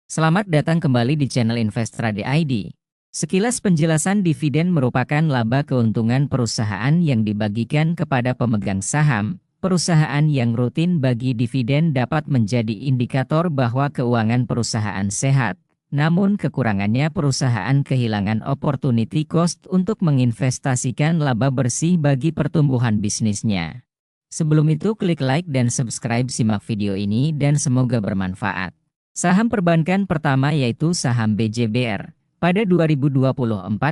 Selamat datang kembali di channel Investrade ID. Sekilas penjelasan dividen merupakan laba keuntungan perusahaan yang dibagikan kepada pemegang saham. Perusahaan yang rutin bagi dividen dapat menjadi indikator bahwa keuangan perusahaan sehat. Namun kekurangannya perusahaan kehilangan opportunity cost untuk menginvestasikan laba bersih bagi pertumbuhan bisnisnya. Sebelum itu klik like dan subscribe, simak video ini dan semoga bermanfaat. Saham perbankan pertama yaitu saham BJBR. Pada 2024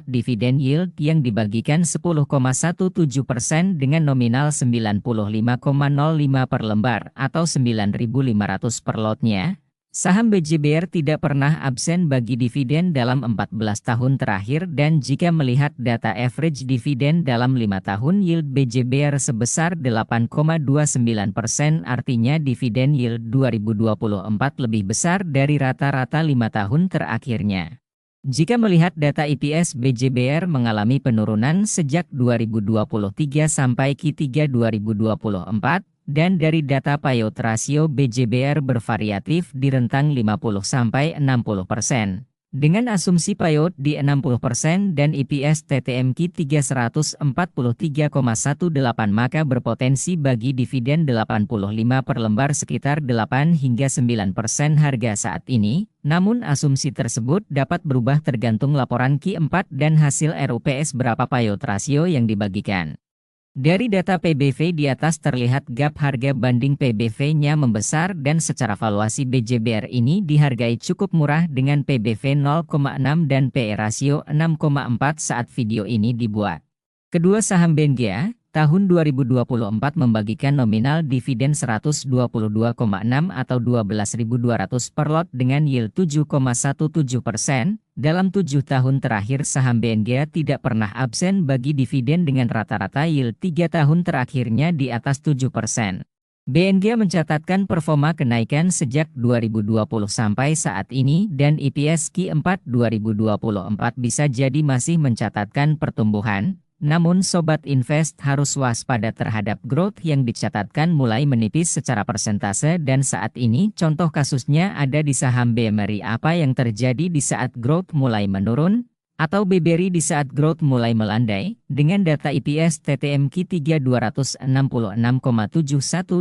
dividen yield yang dibagikan 10,17% dengan nominal 95,05 per lembar atau 9.500 per lotnya. Saham BJBR tidak pernah absen bagi dividen dalam 14 tahun terakhir, dan jika melihat data average dividen dalam 5 tahun yield BJBR sebesar 8,29%, artinya dividen yield 2024 lebih besar dari rata-rata 5 tahun terakhirnya. Jika melihat data EPS BJBR mengalami penurunan sejak 2023 sampai Q3 2024. Dan dari data payout ratio BJBR bervariatif di rentang 50-60%. Dengan asumsi payout di 60% dan EPS TTMQ 343,18, maka berpotensi bagi dividen 85 per lembar sekitar 8 hingga 9% harga saat ini. Namun asumsi tersebut dapat berubah tergantung laporan Q4 dan hasil RUPS berapa payout ratio yang dibagikan. Dari data PBV di atas terlihat gap harga banding PBV-nya membesar, dan secara valuasi BJBR ini dihargai cukup murah dengan PBV 0,6 dan PE rasio 6,4 saat video ini dibuat. Kedua saham BNGA tahun 2024 membagikan nominal dividen 122,6 atau 12.200 per lot dengan yield 7,17%. Dalam 7 tahun terakhir saham BNGA tidak pernah absen bagi dividen dengan rata-rata yield 3 tahun terakhirnya di atas 7%. BNGA mencatatkan performa kenaikan sejak 2020 sampai saat ini, dan EPS Q4 2024 bisa jadi masih mencatatkan pertumbuhan. Namun sobat invest harus waspada terhadap growth yang dicatatkan mulai menipis secara persentase, dan saat ini contoh kasusnya ada di saham BMRI. Apa yang terjadi di saat growth mulai menurun? Atau BBRI di saat growth mulai melandai? Dengan data EPS TTMQ 3266,71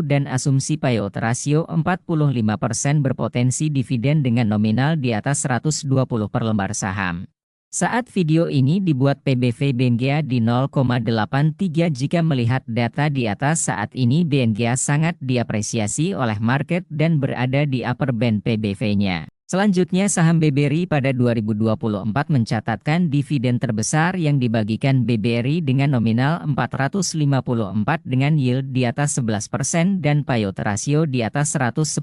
dan asumsi payout rasio 45%, berpotensi dividen dengan nominal di atas 120 per lembar saham. Saat video ini dibuat PBV BNGA di 0,83. Jika melihat data di atas saat ini BNGA sangat diapresiasi oleh market dan berada di upper band PBV-nya. Selanjutnya saham BBRI pada 2024 mencatatkan dividen terbesar yang dibagikan BBRI dengan nominal 454 dengan yield di atas 11% dan payout rasio di atas 110%.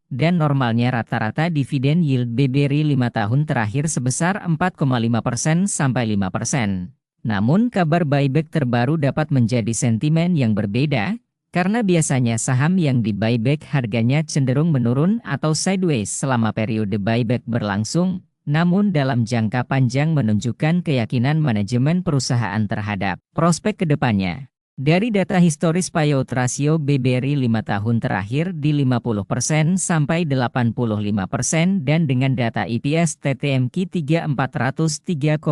Dan normalnya rata-rata dividen yield BBRI 5 tahun terakhir sebesar 4,5% sampai 5%. Namun kabar buyback terbaru dapat menjadi sentimen yang berbeda, karena biasanya saham yang di buyback harganya cenderung menurun atau sideways selama periode buyback berlangsung, namun dalam jangka panjang menunjukkan keyakinan manajemen perusahaan terhadap prospek kedepannya. Dari data historis payout rasio BBRI 5 tahun terakhir di 50% sampai 85%, dan dengan data EPS TTMQ 3403,6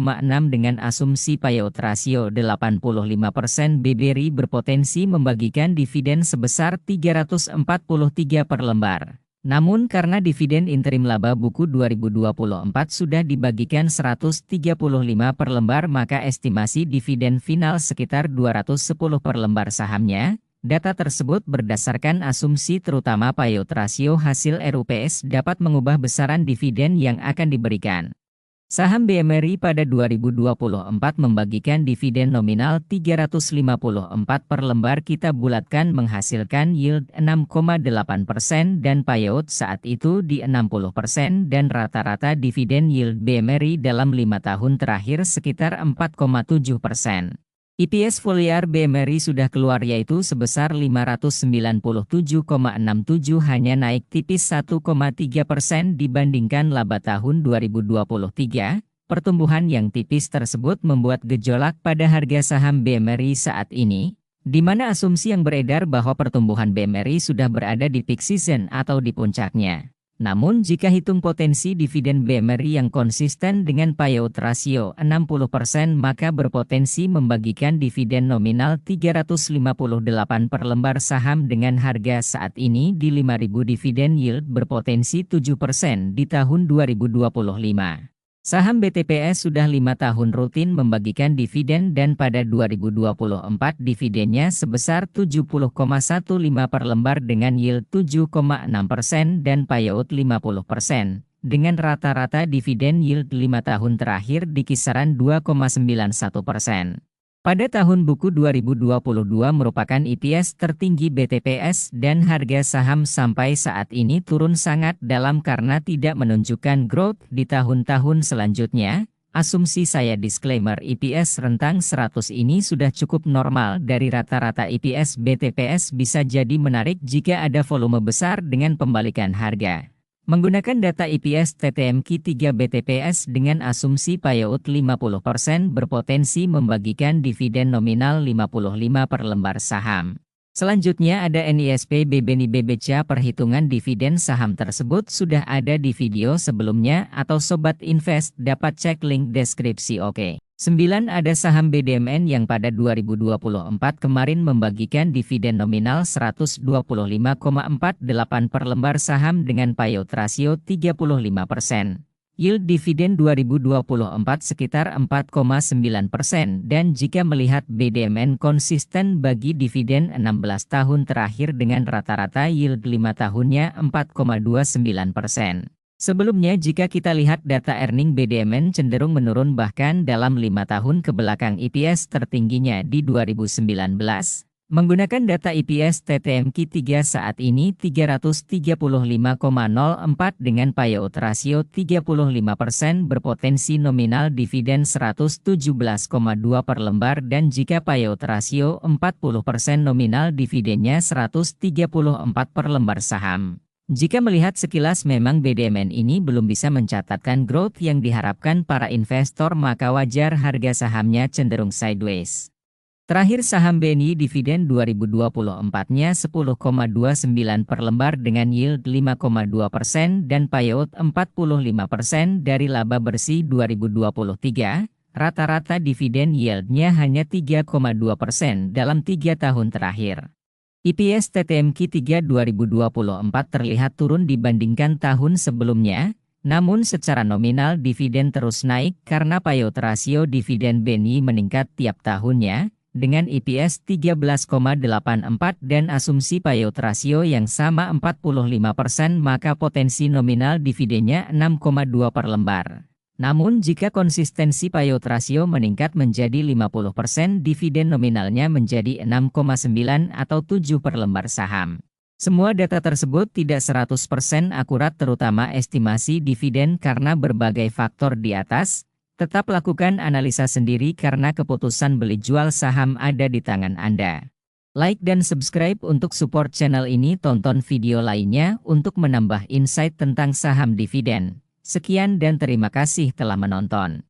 dengan asumsi payout rasio 85%, BBRI berpotensi membagikan dividen sebesar 343 per lembar. Namun karena dividen interim laba buku 2024 sudah dibagikan 135 per lembar, maka estimasi dividen final sekitar 210 per lembar sahamnya. Data tersebut berdasarkan asumsi terutama payout rasio hasil RUPS dapat mengubah besaran dividen yang akan diberikan. Saham BMRI pada 2024 membagikan dividen nominal 354 per lembar, kita bulatkan menghasilkan yield 6,8% dan payout saat itu di 60%, dan rata-rata dividen yield BMRI dalam 5 tahun terakhir sekitar 4,7%. EPS full year BMRI sudah keluar yaitu sebesar 597,67, hanya naik tipis 1,3% dibandingkan laba tahun 2023. Pertumbuhan yang tipis tersebut membuat gejolak pada harga saham BMRI saat ini, di mana asumsi yang beredar bahwa pertumbuhan BMRI sudah berada di peak season atau di puncaknya. Namun jika hitung potensi dividen BMRI yang konsisten dengan payout rasio 60% maka berpotensi membagikan dividen nominal 358 per lembar saham dengan harga saat ini di 5.000 dividen yield berpotensi 7% di tahun 2025. Saham BTPS sudah 5 tahun rutin membagikan dividen dan pada 2024 dividennya sebesar 70,15 per lembar dengan yield 7,6% dan payout 50%, dengan rata-rata dividen yield 5 tahun terakhir di kisaran 2,91%. Pada tahun buku 2022 merupakan EPS tertinggi BTPS dan harga saham sampai saat ini turun sangat dalam karena tidak menunjukkan growth di tahun-tahun selanjutnya. Asumsi saya disclaimer EPS rentang 100 ini sudah cukup normal dari rata-rata EPS BTPS bisa jadi menarik jika ada volume besar dengan pembalikan harga. Menggunakan data EPS TTMQ 3 BTPS dengan asumsi payout 50% berpotensi membagikan dividen nominal 55 per lembar saham. Selanjutnya ada NISP BBNI BBCA. Perhitungan dividen saham tersebut sudah ada di video sebelumnya atau Sobat Invest dapat cek link deskripsi. Oke. 9. Ada saham BDMN yang pada 2024 kemarin membagikan dividen nominal 125,48 per lembar saham dengan payout rasio 35%. Yield dividen 2024 sekitar 4,9% dan jika melihat BDMN konsisten bagi dividen 16 tahun terakhir dengan rata-rata yield 5 tahunnya 4,29%. Sebelumnya jika kita lihat data earning BDMN cenderung menurun bahkan dalam 5 tahun ke belakang EPS tertingginya di 2019. Menggunakan data EPS TTMQ 3 saat ini 335,04 dengan payout rasio 35% berpotensi nominal dividen 117,2 per lembar dan jika payout rasio 40% nominal dividennya 134 per lembar saham. Jika melihat sekilas memang BDMN ini belum bisa mencatatkan growth yang diharapkan para investor maka wajar harga sahamnya cenderung sideways. Terakhir saham BNI dividen 2024-nya 10,29 per lembar dengan yield 5,2% dan payout 45% dari laba bersih 2023, rata-rata dividen yieldnya hanya 3,2% dalam 3 tahun terakhir. EPS TTMQ 3 2024 terlihat turun dibandingkan tahun sebelumnya, namun secara nominal dividen terus naik karena payout rasio dividen BNI meningkat tiap tahunnya, dengan EPS 13,84 dan asumsi payout rasio yang sama 45% maka potensi nominal dividennya 6,2 per lembar. Namun jika konsistensi payout rasio meningkat menjadi 50%, dividen nominalnya menjadi 6,9 atau 7 per lembar saham. Semua data tersebut tidak 100% akurat terutama estimasi dividen karena berbagai faktor di atas. Tetap lakukan analisa sendiri karena keputusan beli jual saham ada di tangan Anda. Like dan subscribe untuk support channel ini, tonton video lainnya untuk menambah insight tentang saham dividen. Sekian dan terima kasih telah menonton.